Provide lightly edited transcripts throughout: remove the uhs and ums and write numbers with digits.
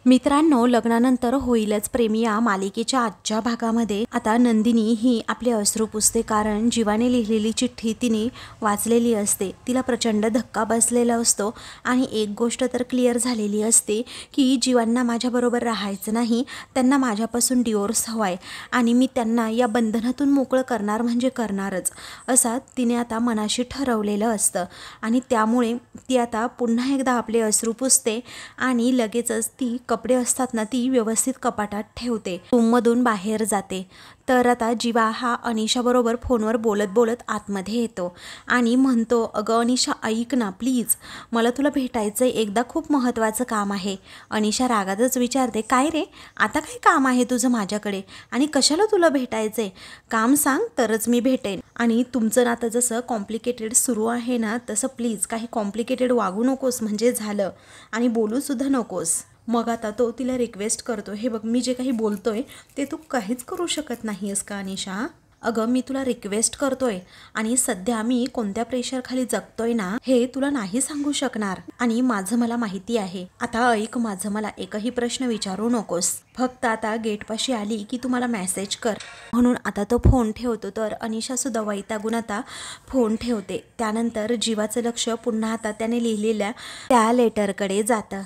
मित्रांनो, लग्नानंतर होईलच प्रेमी या मालिकेच्या आजच्या भागामध्ये आता नंदिनी ही आपले अश्रू पुसते, कारण जीवाने लिहिलेली चिठ्ठी तिने वाचलेली असते. तिला प्रचंड धक्का बसलेला असतो आणि एक गोष्ट तर क्लिअर झालेली असते की जीवांना माझ्याबरोबर राहायचं नाही, त्यांना माझ्यापासून डिवोर्स हवाय आणि मी त्यांना या बंधनातून मोकळं करणार म्हणजे करणारच, असा तिने आता मनाशी ठरवलेलं असतं. आणि त्यामुळे ती आता पुन्हा एकदा आपले अश्रू पुसते आणि लगेचच ती कपडे असतात ना ती व्यवस्थित कपाटात ठेवते, रूममधून बाहेर जाते. तर आता जीवा हा अनिशाबरोबर फोनवर बोलत बोलत आतमध्ये येतो आणि म्हणतो, अगं अनिशा ऐक ना प्लीज, मला तुला भेटायचं आहे, एकदा खूप महत्त्वाचं काम आहे. अनिशा रागातच विचारते, काय रे, आता काय काम आहे तुझं माझ्याकडे आणि कशाला तुला भेटायचं आहे? काम सांग तरच मी भेटेन. आणि तुमचं नातं जसं कॉम्प्लिकेटेड सुरू आहे ना तसं प्लीज काही कॉम्प्लिकेटेड वागू नकोस म्हणजे झालं, आणि बोलूसुद्धा नकोस. मग आता तो तिला रिक्वेस्ट करतो, हे बघ मी जे काही बोलतोय ते तू काहीच करू शकत नाही आहेस का अनिशा? अगं मी तुला रिक्वेस्ट करतोय आणि सध्या मी कोणत्या प्रेशरखाली जगतोय ना हे तुला नाही सांगू शकणार, आणि माझं मला माहिती आहे. आता ऐक माझं, मला एकही प्रश्न विचारू नकोस, फक्त आता गेटपाशी आली की तू मला मेसेज कर. म्हणून आता तो फोन ठेवतो. तर अनिशा सुद्धा वैतागून आता फोन ठेवते. त्यानंतर जीवाचं लक्ष पुन्हा आता त्याने लिहिलेल्या त्या लेटरकडे जातं.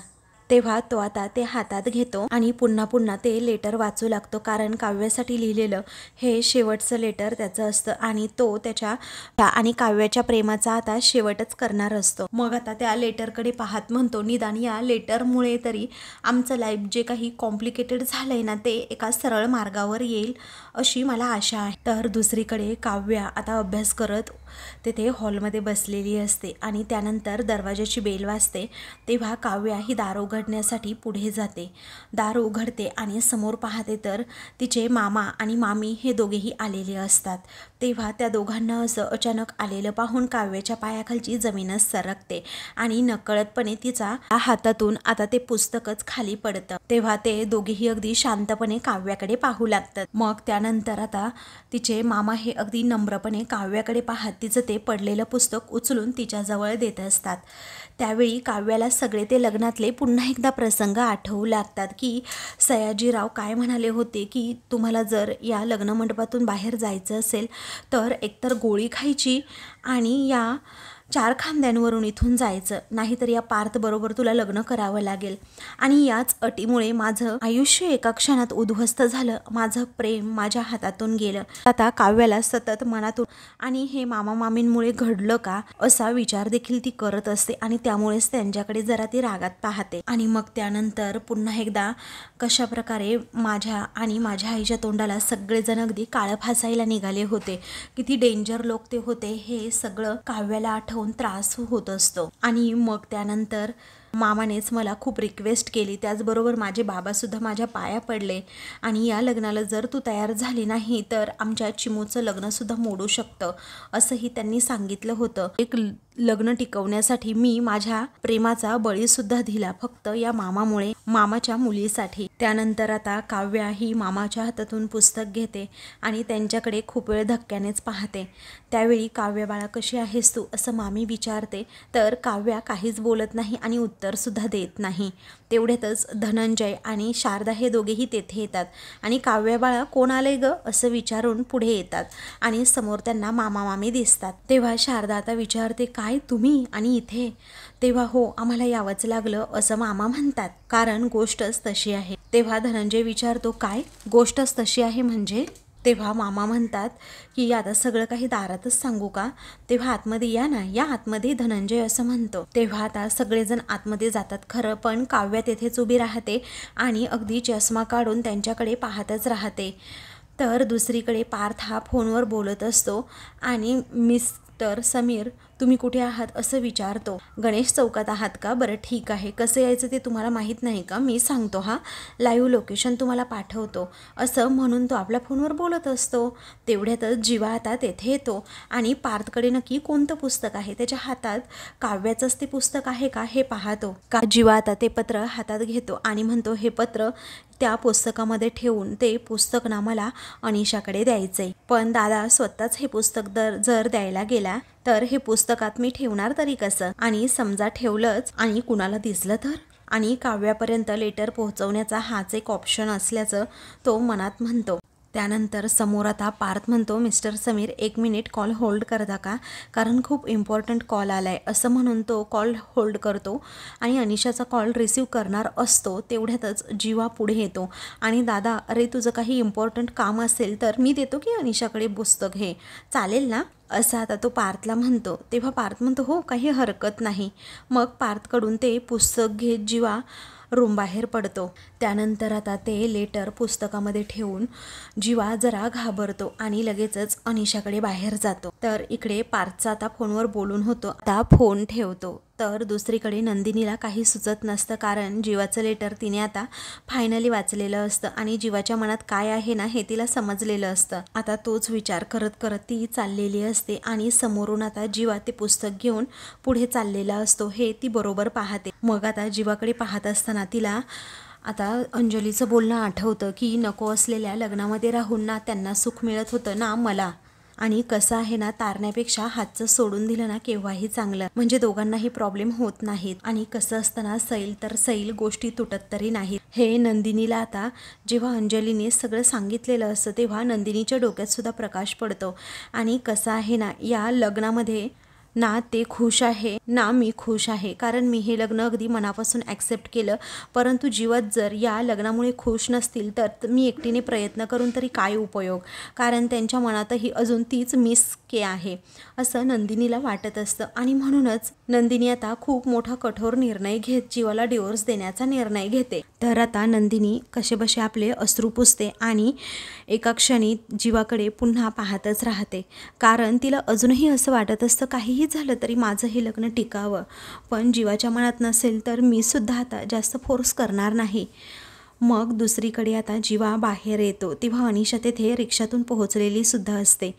तेव्हा तो आता ते हातात घेतो आणि पुन्हा पुन्हा ते लेटर वाचू लागतो, कारण काव्यासाठी लिहिलेलं हे शेवटचं लेटर त्याचं असतं आणि तो त्याच्या आणि काव्याच्या प्रेमाचा आता शेवटच करणार असतो. मग आता त्या लेटरकडे पाहत म्हणतो, निदान या लेटरमुळे तरी आमचं लाईफ जे काही कॉम्प्लिकेटेड झालंय ना ते एका सरळ मार्गावर येईल अशी मला आशा आहे. तर दुसरीकडे काव्या आता अभ्यास करत तेथे हॉलमध्ये बसलेली असते आणि त्यानंतर दरवाजाची बेल वाजते. तेव्हा काव्या ही दार उघडण्यासाठी पुढे जाते. दार उघडते आणि समोर पाहते तर तिचे मामा आणि मामी हे दोघेही आलेले असतात. तेव्हा त्या दोघांना असं अचानक आलेलं पाहून काव्याच्या पायाखालची जमीनच सरकते आणि नकळतपणे तिचा हातातून आता ते पुस्तकच खाली पडतं. तेव्हा ते दोघेही अगदी शांतपणे काव्याकडे पाहू लागतात. मग त्यानंतर आता तिचे मामा हे अगदी नम्रपणे काव्याकडे पाहत तिचं ते पडलेलं पुस्तक उचलून तिच्याजवळ देत असतात. त्यावेळी काव्याला सगळे ते लग्नातले पुन्हा एकदा प्रसंग आठवू लागतात की सयाजीराव काय म्हणाले होते की तुम्हाला जर या लग्नमंडपातून बाहेर जायचं असेल तर एकतर गोळी खायची आणि या 4 खांद्यांवरून इथून जायचं, नाहीतर या पार्थबरोबर तुला लग्न करावं लागेल. आणि याच अटीमुळे माझं आयुष्य एका क्षणात उद्ध्वस्त झालं, माझं प्रेम माझ्या हातातून गेलं. आता काव्याला सतत मनातून आणि हे मामा मामींमुळे घडलं का असा विचार देखील ती करत असते आणि त्यामुळेच त्यांच्याकडे जरा ती रागात पाहते. आणि मग त्यानंतर पुन्हा एकदा कशा प्रकारे माझ्या आणि माझ्या आईच्या तोंडाला सगळेजण अगदी काळं फासायला निघाले होते, किती डेंजर लोक ते होते, हे सगळं काव्याला आठवून त्रास होत असतो. आणि मग त्यानंतर मामानेच मला खूप रिक्वेस्ट केली, त्याचबरोबर माझे बाबासुद्धा माझ्या पाया पडले आणि या लग्नाला जर तू तयार झाली नाही तर आमच्या चिमूचं लग्नसुद्धा मोडू शकतं असंही त्यांनी सांगितलं होतं. एक लग्न टिकवण्यासाठी मी माझ्या प्रेमाचा बळीसुद्धा दिला, फक्त या मामामुळे, मामाच्या मुलीसाठी. त्यानंतर आता काव्या ही मामाच्या हातातून पुस्तक घेते आणि त्यांच्याकडे खूप वेळ धक्क्यानेच पाहते. त्यावेळी काव्या बाळा कशी आहेस तू असं मामी विचारते, तर काव्या काहीच बोलत नाही आणि उत्तरसुद्धा देत नाही. तेवढ्यातच धनंजय आणि शारदा हे दोघेही तेथे येतात आणि काव्या बाळा कोण आले ग असं विचारून पुढे येतात आणि समोर त्यांना मामा मामी दिसतात. तेव्हा शारदा आता विचारते, काय तुम्ही आणि इथे? तेव्हा हो, आम्हाला यावंच लागलं असं मामा म्हणतात, कारण गोष्टच तशी आहे. तेव्हा धनंजय विचारतो, काय गोष्टच तशी आहे म्हणजे? तेव्हा मामा म्हणतात की आता सगळं काही दारातच सांगू का? तेव्हा आतमध्ये या ना, या आतमध्ये, धनंजय असं म्हणतो. तेव्हा आता सगळेजण आतमध्ये जातात. खरं पण काव्या तेथेच उभी राहते आणि अगदी चष्मा काढून त्यांच्याकडे पाहतच राहते. तर दुसरीकडे पार्थ हा फोनवर बोलत असतो आणि मिस्टर समीर तुम्ही कुठे आहात असं विचारतो. गणेश चौकात आहात का? बरं ठीक आहे, कसं यायचं ते तुम्हाला माहीत नाही का? मी सांगतो, हा लाईव्ह लोकेशन तुम्हाला पाठवतो असं म्हणून तो आपल्या फोनवर बोलत असतो. तेवढ्यातच जीवा आता तेथे येतो आणि पार्थकडे नक्की कोणतं पुस्तक आहे, त्याच्या हातात काव्याचंच ते पुस्तक आहे का हे पाहतो. का जीवा आता ते पत्र हातात घेतो आणि म्हणतो, हे पत्र त्या पुस्तकामध्ये ठेवून ते पुस्तक ना मला अनिशाकडे द्यायचंय, पण दादा स्वतःच हे पुस्तक जर द्यायला गेला तर हे पुस्तकात मी ठेवणार तरी कसं, आणि समजा ठेवलंच आणि कुणाला दिसलं तर? आणि काव्यापर्यंत लेटर पोहोचवण्याचा हाच एक ऑप्शन असल्याचं तो मनात म्हणतो. त्यानंतर समोर आता पार्थ म्हणतो, mister Sameer 1 minute call hold करता का, कारण खूप इम्पॉर्टंट कॉल आलाय. असं म्हणून तो कॉल होल्ड करतो आणि अनिशाचा कॉल रिसीव करणार असतो. तेवढ्यातच जीवा पुढे येतो आणि दादा, अरे तुझं काही इम्पॉर्टंट काम असेल तर मी देतो की अनिशाकडे पुस्तक, हे चालेल ना, असं आता तो पार्थला म्हणतो. तेव्हा पार्थ म्हणतो, हो काही हरकत नाही. मग पार्थकडून ते पुस्तक घेत जीवा रूम बाहेर पडतो. त्यानंतर आता ते लेटर पुस्तकामध्ये ठेवून जीवा जरा घाबरतो आणि लगेचच अनिशाकडे बाहेर जातो. तर इकडे पार्थचा आता फोनवर बोलून होतो. आता फोन ठेवतो. तर दुसरीकडे नंदिनीला काही सुचत नसतं, कारण जीवाचं लेटर तिने आता फायनली वाचलेलं असतं आणि जीवाच्या मनात काय आहे ना हे तिला समजलेलं असतं. आता तोच विचार करत करत ती चाललेली असते आणि समोरून आता जीवा ते पुस्तक घेऊन पुढे चाललेला असतो. हे ती बरोबर पाहते. मग आता जीवाकडे पाहत असताना तिला आता अंजलीचं बोलणं आठवतं की नको असलेल्या लग्नामध्ये राहून ना त्यांना सुख मिळत होतं ना मला, आणि कसं आहे ना, तारण्यापेक्षा हातचं सोडून दिलं ना केव्हाही चांगलं, म्हणजे दोघांनाही प्रॉब्लेम होत नाहीत. आणि कसं असतं ना, सैल तर सैल, गोष्टी तुटत तरी नाहीत. हे नंदिनीला आता जेव्हा अंजलीने सगळं सांगितलेलं असतं तेव्हा नंदिनीच्या डोक्यात सुद्धा प्रकाश पडतो. आणि कसं आहे ना, या लग्नामध्ये ना ते खुश आहे ना मी खुश आहे, कारण मी हे लग्न अगदी मनापासून ॲक्सेप्ट केलं. परंतु जीवत जर या लग्नामुळे खुश नसतील तर मी एकटीने प्रयत्न करून तरी काय उपयोग, कारण त्यांच्या मनातही अजून तीच मिस के आहे असं नंदिनीला वाटत असतं. आणि म्हणूनच नंदिनी आता खूप मोठा कठोर निर्णय घेत जीवाला डिवोर्स देण्याचा निर्णय घेते. तर आता नंदिनी कसेबसे आपले अश्रू पुसते आणि एका क्षणी जीवाकडे पुन्हा पाहतच राहते, कारण तिला अजूनही असं वाटत असतं काहीही झालं तरी माझं हे लग्न टिकावं. पण जीवाच्या मनात नसेल तर मी सुद्धा आता जास्त फोर्स करणार नाही. मग दुसरीकडे आता जीवा बाहेर येतो तेव्हा अनिशा तेथे रिक्षातून पोहोचलेली सुद्धा असते.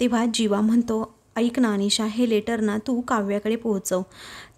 तेव्हा जीवा म्हणतो, ऐक ना अनिशा, हे लेटर ना तू काव्याकडे पोहोचव.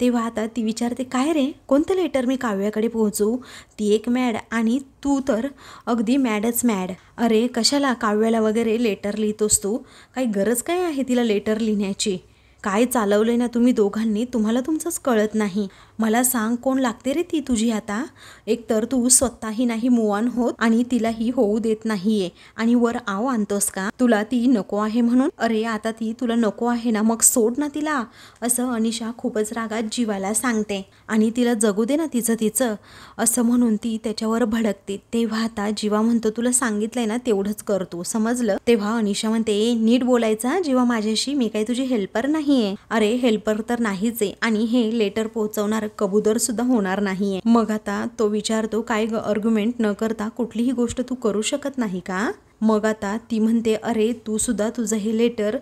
तेव्हा आता ती विचारते, काय रे, कोणतं लेटर मी काव्याकडे पोहोचवू? ती एक मॅड आणि तू तर अगदी मॅडच मॅड. अरे कशाला काव्याला वगैरे लेटर लिहितोस तू? काही गरज काय आहे तिला लेटर लिहिण्याची? काय चालवलंय ना तुम्ही दोघांनी, तुम्हाला तुमचंच कळत नाही. मला सांग, कोण लागते रे ती तुझी आता? एक तर तू स्वतःही नाही मूव ऑन होत आणि तिलाही होऊ देत नाहीये, आणि वर आव आणतोस का? तुला ती नको आहे म्हणून? अरे आता ती तुला नको आहे ना, मग सोड ना तिला, असं अनिशा खूपच रागात जीवाला सांगते. आणि तिला जगू दे ना तिचं तिचं, असं म्हणून ती त्याच्यावर भडकते. तेव्हा आता जीवा म्हणतो, तुला सांगितलंय ना तेवढंच कर तू, समजलं? तेव्हा अनिशा म्हणते, नीट बोलायचा जीवा माझ्याशी, मी काही तुझी हेल्पर नाहीये. अरे हेल्पर तर नाहीच आहे, आणि हे लेटर पोहोचवणार कबूतर सुद्धा होणार नाहीये. मग आता तो विचारतो, काय आर्ग्युमेंट न करता कुठलीही गोष्ट तू करू शकत नाही का? मग आता ती म्हणते, अरे तू सुद्धा तुझं हे लेटर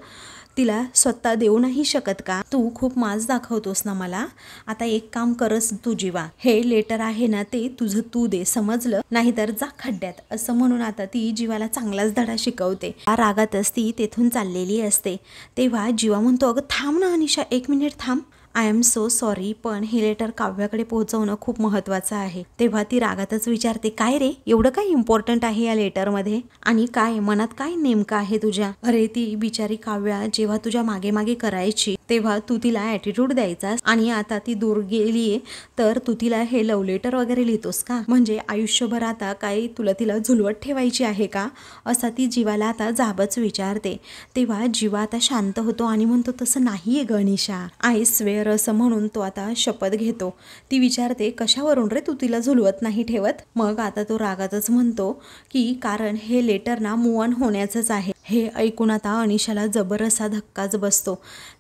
तिला स्वतः देऊ नाही शकत का? तू खूप माज दाखवतोस ना मला. आता एक काम करस तू जीवा, हे लेटर आहे ना ते तुझं तू दे, समजलं? नाहीतर जा खड्ड्यात, असं म्हणून आता ती जीवाला चांगलाच धडा शिकवते. रागातच ती तेथून चाललेली असते. तेव्हा जीवा म्हणतो, अगं थांब ना अनिशा, 1 मिनिट थांब. आय एम सो सॉरी, पण हे लेटर काव्याकडे पोहोचवणं खूप महत्त्वाचं आहे. तेव्हा ती रागातच विचारते, काय रे, एवढं काय इम्पॉर्टंट आहे या लेटरमध्ये? आणि काय मनात काय नेमकं आहे तुझ्या? अरे ती बिचारी काव्या जेव्हा तुझ्या मागे मागे करायची तेव्हा तू तिला ॲटिट्यूड द्यायचास, आणि आता ती दूर गेलीये तर तू तिला हे लव्ह लेटर वगैरे लिहितोस का? म्हणजे आयुष्यभर आता काय तुला तिला झुलवत ठेवायची आहे का? असा ती जीवाला आता जाबच विचारते. तेव्हा जीवा आता शांत होतो आणि म्हणतो, तसं नाहीये ग अनिशा, आय स्वेअर, असं म्हणून तो आता शपथ घेतो. ती विचारते, कशावरून रे तू तिला झुलवत नाही ठेवत? मग आता तो रागातच म्हणतो की कारण हे लेटर ना मूव ऑन होण्याचंच आहे. हे ऐकून आता अनिशाला जबर असा धक्काच बसतो.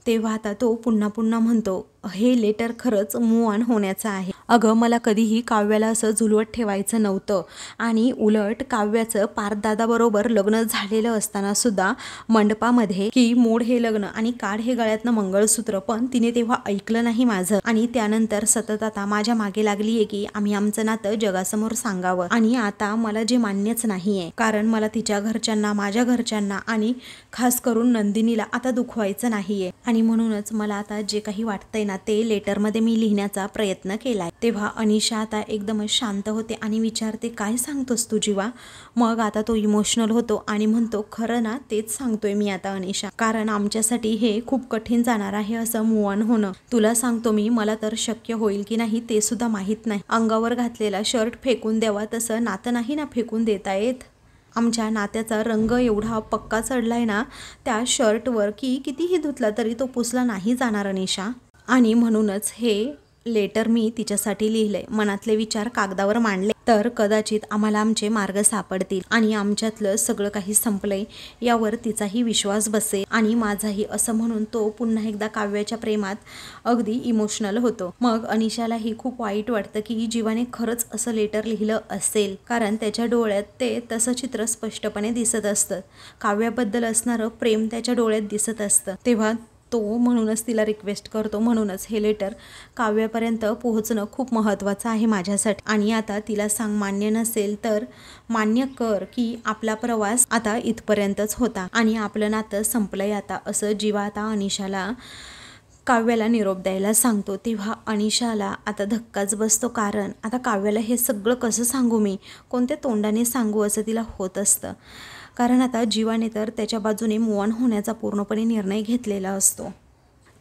तेव्हा आता तो पुन्हा पुन्हा म्हणतो, हे लेटर खरंच मूव ऑन होण्याचं आहे. अगं मला कधीही काव्याला असं झुलवत ठेवायचं नव्हतं, आणि उलट काव्याचं पार्थदादाबरोबर लग्न झालेलं असताना सुद्धा मंडपामध्ये की मोड हे लग्न आणि काढ हे गळ्यातनं मंगळसूत्र, पण तिने तेव्हा ऐकलं नाही माझं. आणि त्यानंतर सतत आता माझ्या मागे लागलीये की आम्ही आमचं नातं जगासमोर सांगावं, आणि आता मला जे मान्यच नाहीये, कारण मला तिच्या घरच्यांना, माझ्या घरच्यांना आणि खास करून नंदिनीला आता दुखवायचं नाहीये. आणि आणि म्हणूनच मला आता जे काही वाटतंय ना ते लेटरमध्ये मी लिहिण्याचा प्रयत्न केलाय. तेव्हा अनिशा आता एकदमच शांत होते आणि विचारते, काय सांगतोस तू जीवा? मग आता तो इमोशनल होतो आणि म्हणतो, खरं ना तेच सांगतोय मी आता अनिशा, कारण आमच्यासाठी हे खूप कठीण जाणार आहे असं मूव ऑन होणं. तुला सांगतो मी, मला तर शक्य होईल की नाही ते सुद्धा माहीत नाही. अंगावर घातलेला शर्ट फेकून द्यावा तसं नातं नाही ना फेकून देता येत. आमच्या नात्याचा रंग एवढा पक्का चढलाय ना त्या शर्टवर की कितीही धुतला तरी तो पुसला नाही जाणार अनिशा. आणि म्हणूनच हे लेटर मी तिच्यासाठी लिहिलंय. मनातले विचार कागदावर मांडले तर कदाचित आम्हाला आमचे मार्ग सापडतील आणि आमच्यातलं सगळं काही संपलंय यावर तिचाही विश्वास बसेल आणि माझाही, असं म्हणून तो पुन्हा एकदा काव्याच्या प्रेमात अगदी इमोशनल होतो. मग अनिशालाही खूप वाईट वाटतं की जीवाने खरंच असं लेटर लिहिलं असेल, कारण त्याच्या डोळ्यात ते तसं चित्र स्पष्टपणे दिसत असतं. काव्याबद्दल असणारं प्रेम त्याच्या डोळ्यात दिसत असतं. तेव्हा तो म्हणूनच तिला रिक्वेस्ट करतो, म्हणूनच हे लेटर काव्यापर्यंत पोहोचणं खूप महत्त्वाचं आहे माझ्यासाठी. आणि आता तिला सांग, मान्य नसेल तर मान्य कर की आपला प्रवास आता इथपर्यंतच होता आणि आपलं नातं संपलंय आता, असं जीवा आता अनिशाला काव्याला निरोप द्यायला सांगतो. तेव्हा अनिशाला आता धक्काच बसतो, कारण आता काव्याला हे सगळं कसं सांगू मी, कोणत्या तोंडाने सांगू असं तिला होत असतं. कारण आता जीवाने तर त्याच्या बाजूने मूव ऑन होण्याचा पूर्णपणे निर्णय घेतलेला असतो.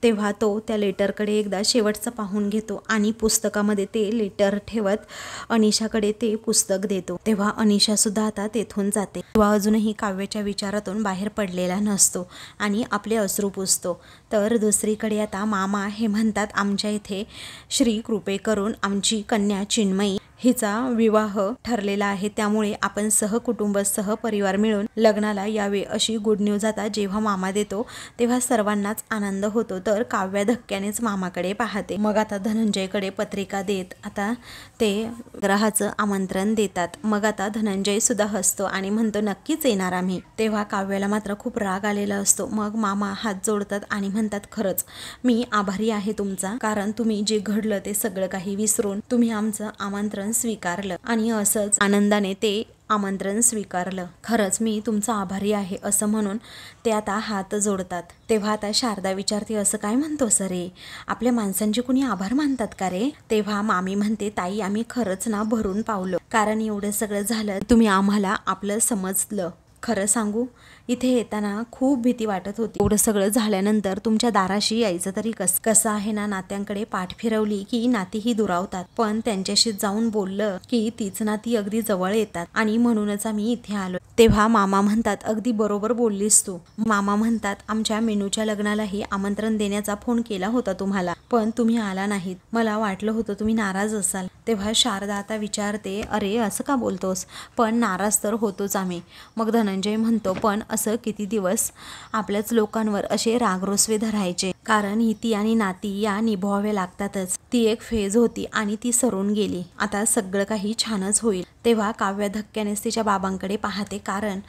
तेव्हा तो त्या लेटरकडे एकदा शेवटचं पाहून घेतो आणि पुस्तकामध्ये ते लेटर ठेवत अनिशाकडे ते पुस्तक देतो. तेव्हा अनिशासुद्धा आता तेथून जाते. तेव्हा अजूनही काव्याच्या विचारातून बाहेर पडलेला नसतो आणि आपले अश्रू पुसतो. तर दुसरीकडे आता मामा हे म्हणतात, आमच्या इथे श्री कृपे करून आमची कन्या चिन्मयी हिचा विवाह ठरलेला आहे, त्यामुळे आपण सहकुटुंब सहपरिवार मिळून लग्नाला यावे अशी गुड न्यूज आता जेव्हा मामा देतो तेव्हा सर्वांनाच आनंद होतो. तर काव्या धक्क्यानेच मामाकडे पाहते. मग आता धनंजयकडे पत्रिका देत आता ते ग्रहाचं आमंत्रण देतात. मग आता धनंजय सुद्धा हसतो आणि म्हणतो, नक्कीच येणार आम्ही. तेव्हा काव्याला मात्र खूप राग आलेला असतो. मग मामा हात जोडतात आणि म्हणतात, खरंच मी आभारी आहे तुमचा, कारण तुम्ही जे घडलं ते सगळं काही विसरून तुम्ही आमचं आमंत्रण स्वीकारलं आणि असंच आनंदाने ते आमंत्रण स्वीकारलं. खरंच मी तुमचा आभारी आहे, असं म्हणून ते आता हात जोडतात. तेव्हा आता शारदा विचारते, असं काय म्हणतोस रे, आपल्या माणसांचे कुणी आभार मानतात का रे? तेव्हा मामी म्हणते, ताई आम्ही खरंच ना भरून पावलो, कारण एवढं सगळं झालं तुम्ही आम्हाला आपलं समजलं. खरं सांगू, इथे येताना खूप भीती वाटत होती. एवढं सगळं झाल्यानंतर तुमच्या दाराशी यायचं तरी कसं आहे ना, नात्यांकडे पाठ फिरवली की नातीही दुरावतात, पण त्यांच्याशी जाऊन बोललं की तीच नाती अगदी जवळ येतात आणि म्हणूनच आम्ही इथे आलो. तेव्हा मामा म्हणतात, अगदी बरोबर बोललीस तू. मामा म्हणतात, आमच्या मेनूच्या लग्नालाही आमंत्रण देण्याचा फोन केला होता तुम्हाला, पण तुम्ही आला नाहीत. मला वाटलं होतं तुम्ही नाराज असाल. तेव्हा शारदा आता विचारते, अरे असं का बोलतोस, पण नाराज तर होतोच आम्ही. मग धनंजय म्हणतो, पण असं किती दिवस आपल्याच लोकांवर असे रागरोसवे धरायचे, कारण ती आणि नाती या निभवाव्या लागतातच. ती एक फेज होती आणि ती सरून गेली, आता सगळं काही छानच होईल. तेव्हा काव्या धक्क्यानेच तिच्या बाबांकडे पाहते, कारण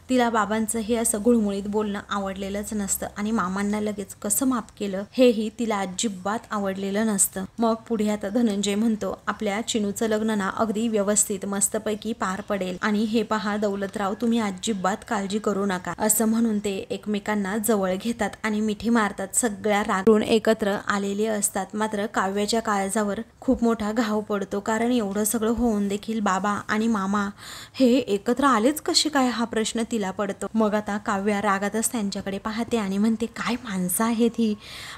तिला बाबांचं हे असं गुळमुळीत बोलणं आवडलेलंच नसतं आणि मामांना लगेच कसं माफ केलं हेही तिला अजिबात आवडलेलं नसतं. मग पुढे आता धनंजय म्हणतो, आपल्या चिनूचं लग्न ना अगदी व्यवस्थित मस्तपैकी पार पडेल आणि हे पहा दौलतराव, तुम्ही अजिबात काळजी करू नका, असं म्हणून ते एकमेकांना जवळ घेतात आणि मिठी मारतात. सगळ्या रागून एकत्र आलेले असतात. मात्र काव्याच्या काळजावर खूप मोठा घाव पडतो, कारण एवढं सगळं होऊन देखील बाबा आणि मामा हे एकत्र आलेच कसे काय, हा प्रश्न तिला पडतो. मग आता काव्या रागातच त्यांच्याकडे पाहते आणि म्हणते, काय माणसं आहेत ही,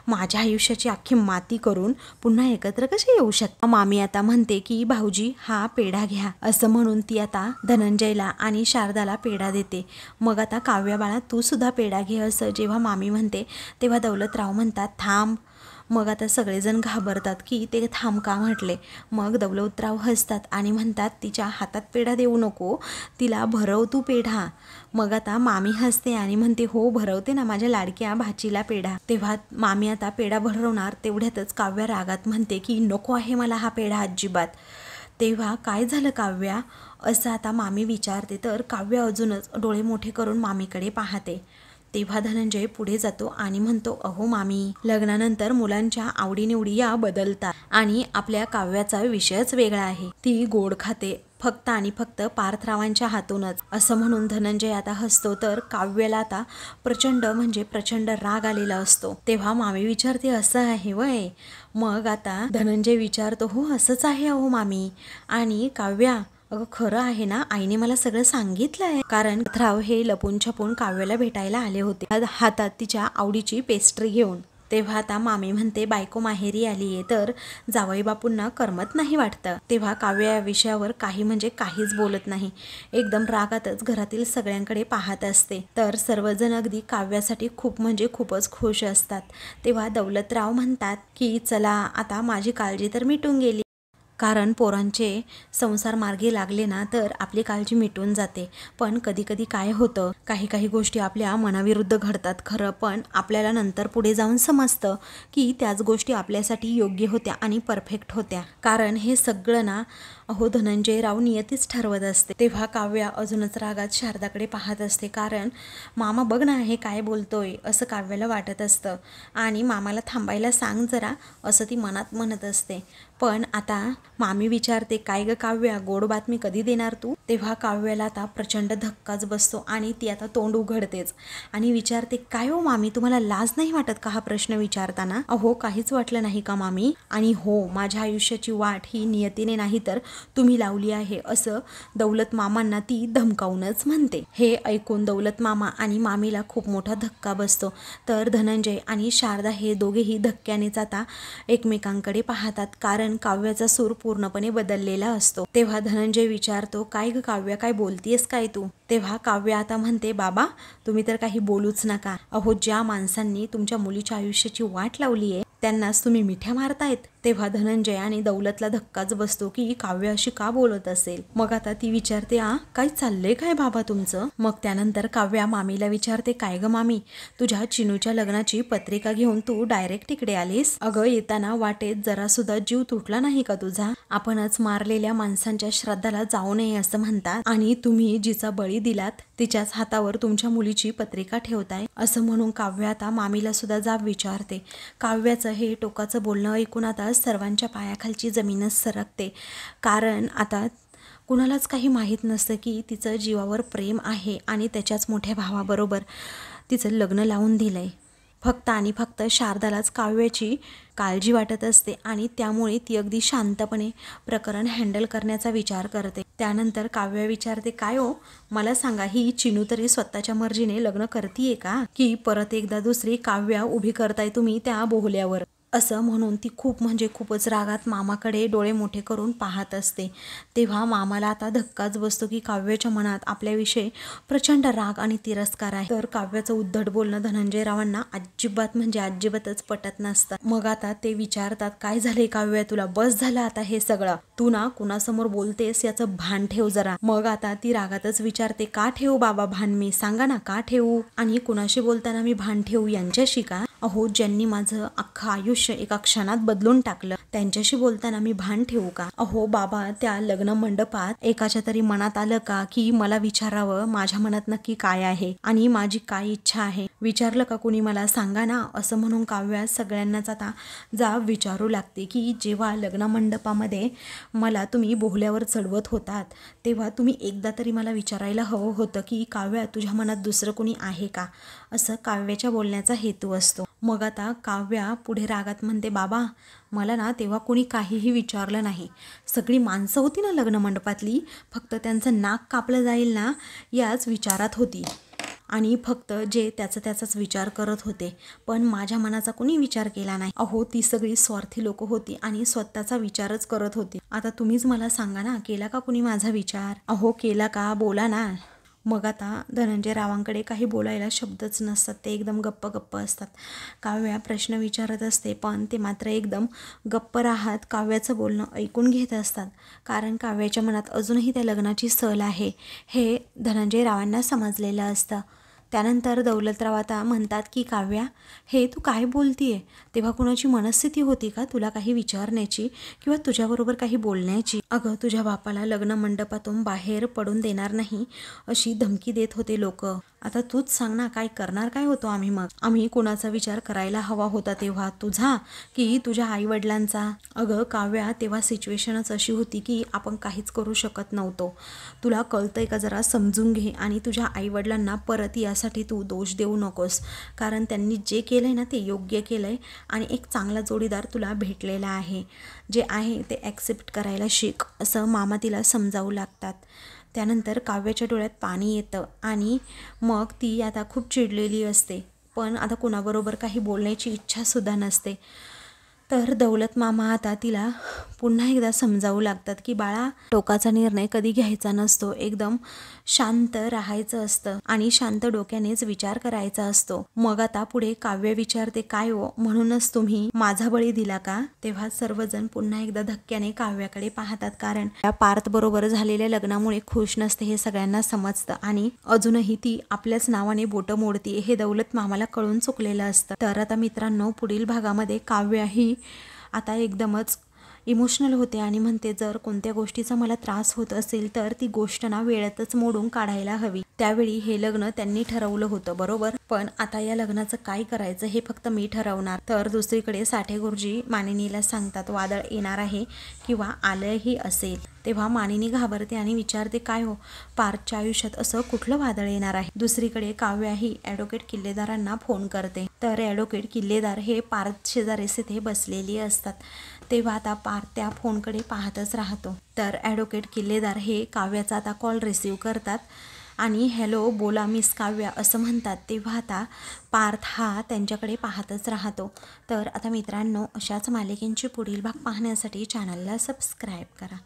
माझ्या आयुष्याची अख्खी माती करून पुन्हा एकत्र कसे येऊ शकतात. मामी आता म्हणते की भाऊजी हा पेढा घ्या, असं म्हणून ती आता धनंजयला आणि शारदाला पेढा देते. मग आता काव्या बाळा तू सुद्धा पेढा घे, असं जेव्हा मामी म्हणते तेव्हा दौलतराव म्हणतात, थांब. मग आता सगळेजण घाबरतात की ते थांब का म्हटले. मग दौलतराव हसतात आणि म्हणतात, तिच्या हातात पेढा देऊ नको, तिला भरव तू पेढा. मग आता मामी हसते आणि म्हणते, हो भरवते ना माझ्या लाडक्या भाचीला पेढा. तेव्हा मामी आता पेढा भरवणार, तेवढ्यातच काव्या रागात म्हणते की नको आहे मला हा पेढा अजिबात. तेव्हा काय झालं काव्या, असं आता मामी विचारते. तर काव्या अजूनच डोळे मोठे करून मामीकडे पाहते. तेव्हा धनंजय पुढे जातो आणि म्हणतो, अहो मामी, लग्नानंतर मुलांच्या आवडीनिवडी या बदलतात आणि आपल्या काव्याचा विषयच वेगळा आहे. ती गोड खाते, फक्त आणि फक्त पार्थरावांच्या हातूनच, असं म्हणून धनंजय आता हसतो. तर काव्याला आता प्रचंड राग आलेला असतो. तेव्हा मामी विचारते, असं आहे वय? मग आता धनंजय विचारतो, हो असंच आहे अहो मामी. आणि काव्या, अगं खरं आहे ना, आईने मला सगळं सांगितलं आहे. कारण पार्थराव हे लपून छपून काव्याला भेटायला आले होते, हातात तिच्या आवडीची पेस्ट्री घेऊन. तेव्हा आता मामी म्हणते, बायको माहेरी आलीये तर जावई बापूंना करमत नाही वाटतं. तेव्हा काव्या या विषयावर काहीच बोलत नाही. एकदम रागातच घरातील सगळ्यांकडे पाहत असते. तर सर्वजण अगदी काव्यासाठी खूपच खुश असतात. तेव्हा दौलतराव म्हणतात की चला आता माझी काळजी तर मिटून गेली. कारण पोरांचे संसार मार्गी लागले ना तर आपली काळजी मिटून जाते. पण कधी कधी काय होतं, काही गोष्टी आपल्या मनाविरुद्ध घडतात खरं, पण आपल्याला नंतर पुढे जाऊन समजतं की त्याच गोष्टी आपल्यासाठी योग्य होत्या आणि परफेक्ट होत्या. कारण हे सगळं ना अहो धनंजयराव नियतीच ठरवत असते. तेव्हा काव्या अजूनच रागात शारदाकडे पाहत असते. कारण मामा बघ ना हे काय बोलतोय, असं काव्याला वाटत असतं. आणि मामाला थांबायला सांग जरा, असं ती मनात म्हणत असते. पण आता मामी विचारते, काय ग काव्या, गोड बातमी कधी देणार तू? तेव्हा काव्याला आता प्रचंड धक्काच बसतो आणि ती आता तोंड उघडतेच आणि विचारते, काय हो मामी, तुम्हाला लाज नाही वाटत का हा प्रश्न विचारताना? अहो काहीच वाटलं नाही का मामी? आणि हो, माझ्या आयुष्याची वाट ही नियतीने नाही तर तुम्ही लावली आहे, असं दौलत मामांना ती धमकावूनच म्हणते. हे ऐकून दौलत मामा आणि मामीला खूप मोठा धक्का बसतो. तर धनंजय आणि शारदा हे दोघेही धक्क्यानेच आता एकमेकांकडे पाहतात. कारण काव्याचा सूर पूर्णपणे बदललेला असतो. तेव्हा धनंजय विचारतो, काय ग काव्या, काय बोलतीयस काय तू? तेव्हा काव्या आता म्हणते, बाबा तुम्ही तर काही बोलूच नका. अहो ज्या माणसांनी तुमच्या मुलीच्या आयुष्याची वाट लावली आहे त्यांनाच तुम्ही मिठ्या मारतायत. तेव्हा धनंजय आणि दौलतला धक्काच बसतो की काव्य अशी का बोलत असेल. मग आता ती विचारते, काय चाललंय काय बाबा तुमचं? मग त्यानंतर काव्या मामीला विचारते, काय ग मामी, तुझ्या चिनूच्या लग्नाची पत्रिका घेऊन तू डायरेक्ट इकडे आलीस? अगं येताना वाटेत जरा सुद्धा जीव तुटला नाही का तुझा? आपणच मारलेल्या माणसांच्या श्राद्धाला जाऊ नये असं म्हणतात आणि तुम्ही जिचा बळी दिलात तिच्याच हातावर तुमच्या मुलीची पत्रिका ठेवताय, असं म्हणून काव्या आता मामीला सुद्धा जाब विचारते. काव्याचं हे टोकाचं बोलणं ऐकून आता सर्वांच्या पायाखालची जमीनच सरकते. कारण आता कुणालाच काही माहीत नसतं की तिचं जीवावर प्रेम आहे आणि त्याच्याच मोठ्या भावाबरोबर तिचं लग्न लावून दिलंय. फक्त आणि फक्त शारदालाच काव्याची काळजी वाटत असते आणि त्यामुळे ती अगदी शांतपणे प्रकरण हँडल करण्याचा विचार करते. त्यानंतर काव्या विचारते, काय हो मला सांगा, ही चिनू तरी स्वतःच्या मर्जीने लग्न करतीये का, की परत एकदा दुसरी काव्या उभी करताय तुम्ही त्या बोहल्यावर? असं म्हणून ती खूपच रागात मामाकडे डोळे मोठे करून पाहत असते. तेव्हा मामाला आता धक्काच बसतो की काव्याच्या मनात आपल्याविषयी प्रचंड राग आणि तिरस्कार आहे. तर काव्याचं उद्धट बोलणं धनंजयरावांना अजिबातच पटत नसतं. मग आता ते विचारतात, काय झाले काव्या, तुला बस झालं आता हे सगळं? तू ना कुणासमोर बोलतेस याचं भान ठेव जरा. मग आता ती रागातच विचारते, का ठेवू बाबा भान मी, सांगा ना का ठेवू? आणि कुणाशी बोलताना मी भान ठेवू, यांच्याशी का? अहो ज्यांनी माझं अख्खं आयुष्य एका क्षणात बदलून टाकलं त्यांच्याशी बोलताना मी भान ठेवू का? अहो बाबा, त्या लग्न मंडपात एकाच्या तरी मनात आलं का की मला विचारावं माझ्या मनात नक्की काय आहे आणि माझी काय इच्छा आहे? विचारलं का कुणी मला, सांगा ना? असं म्हणून काव्या सगळ्यांनाच आता जाब विचारू लागते की जेव्हा लग्न मंडपामध्ये मला तुम्ही बोहल्यावर चढवत होतात तेव्हा तुम्ही एकदा तरी मला विचारायला हवं होतं की काव्या तुझ्या मनात दुसरं कुणी आहे का? असं काव्याच्या बोलण्याचा हेतू असतो. मग आता काव्या पुढे रागात म्हणते, बाबा मला ना तेव्हा कोणी काहीही विचारलं नाही. सगळी माणसं होती ना लग्न मंडपातली, फक्त त्यांचं नाक कापलं जाईल ना याच विचारात होती आणि फक्त जे त्याचाच विचार करत होते. पण माझ्या मनाचा कोणी विचार केला नाही. अहो ती सगळी स्वार्थी लोक होती आणि स्वतःचा विचारच करत होती. आता तुम्हीच मला सांगा ना, केला का कुणी माझा विचार? अहो केला का, बोला ना. मग आता धनंजयरावांकडे काही बोलायला शब्दच नसतात, ते एकदम गप्प असतात. काव्या प्रश्न विचारत असते पण ते मात्र एकदम गप्प राहत काव्याचं बोलणं ऐकून घेत असतात. कारण काव्याच्या मनात अजूनही त्या लग्नाची सल आहे हे धनंजयरावांना समजलेलं असतं. त्यानंतर दौलतराव आता म्हणतात की काव्या, हे तू काय बोलतीये? तेव्हा कुणाची मनस्थिती होती का तुला काही विचारण्याची किंवा तुझ्याबरोबर काही बोलण्याची? अगं तुझ्या बापाला लग्न मंडपातून बाहेर पडून देणार नाही अशी धमकी देत होते लोक आता तूच सांग ना, काय करणार काय होतो आम्ही मग? आम्ही कोणाचा विचार करायला हवा होता तेव्हा, तुझा की तुझ्या आईवडिलांचा? अगं काव्या, तेव्हा सिच्युएशनच अशी होती की आपण काहीच करू शकत नव्हतो. तुला कळतंय का? जरा समजून घे. आणि तुझ्या आईवडिलांना परत यासाठी तू दोष देऊ नकोस, कारण त्यांनी जे केलंय ना ते योग्य केलंय आणि एक चांगला जोडीदार तुला भेटलेला आहे. जे आहे ते ॲक्सेप्ट करायला शिक, असं मामा तिला समजावू लागतात. त्यानंतर काव्याच्या डोळ्यात पाणी येतं आणि मग ती आता खूप चिडलेली असते, पण आता कुणाबरोबर काही बोलण्याची इच्छासुद्धा नसते. तर दौलत मामा आता तिला पुन्हा एकदा समजावू लागतात की बाळा, टोकाचा निर्णय कधी घ्यायचा नसतो, एकदम शांत राहायचं असतं आणि शांत डोक्यानेच विचार करायचा असतो. मग आता पुढे काव्य विचारते, काय हो, म्हणूनच तुम्ही माझा बळी दिला का? तेव्हा सर्वजण पुन्हा एकदा धक्क्याने काव्याकडे पाहतात, कारण त्या पार्थ बरोबर झालेल्या लग्नामुळे खुश नसते हे सगळ्यांना समजतं आणि अजूनही ती आपल्याच नावाने बोटं मोडती हे दौलत मामाला कळून चुकलेलं असतं. तर आता मित्रांनो, पुढील भागामध्ये काव्य ही आता एकदमच इमोशनल होते आणि म्हणते, जर कोणत्या गोष्टीचा मला त्रास होत असेल तर ती गोष्ट ना वेळेतच मोडून काढायला हवी. त्यावेळी हे लग्न त्यांनी ठरवलं होतं बरोबर, पण आता या लग्नाचं काय करायचं हे फक्त मी ठरवणार. तर दुसरीकडे साठे गुरुजी मानिनीला सांगतात, वादळ येणार आहे किंवा आलंही असेल. तेव्हा मानिनी घाबरते आणि विचारते, काय हो, पार्थच्या आयुष्यात असं कुठलं वादळ येणार आहे? दुसरीकडे काव्या ही ॲडव्होकेट किल्लेदारांना फोन करते. तर ॲडव्होकेट किल्लेदार हे पार्थ शेजारीच तिथे बसलेली असतात. तेव्हा आता पार्थ त्या फोनकडे पाहतच राहतो. तर ॲडव्होकेट किल्लेदार हे काव्याचा आता कॉल रिसीव करतात आणि हॅलो, बोला मिस काव्या, असं म्हणतात. तेव्हा आता पार्थ हा त्यांच्याकडे पाहतच राहतो. तर आता मित्रांनो, अशाच मालिकेंचे पुढील भाग पाहण्यासाठी चॅनलला सबस्क्राईब करा.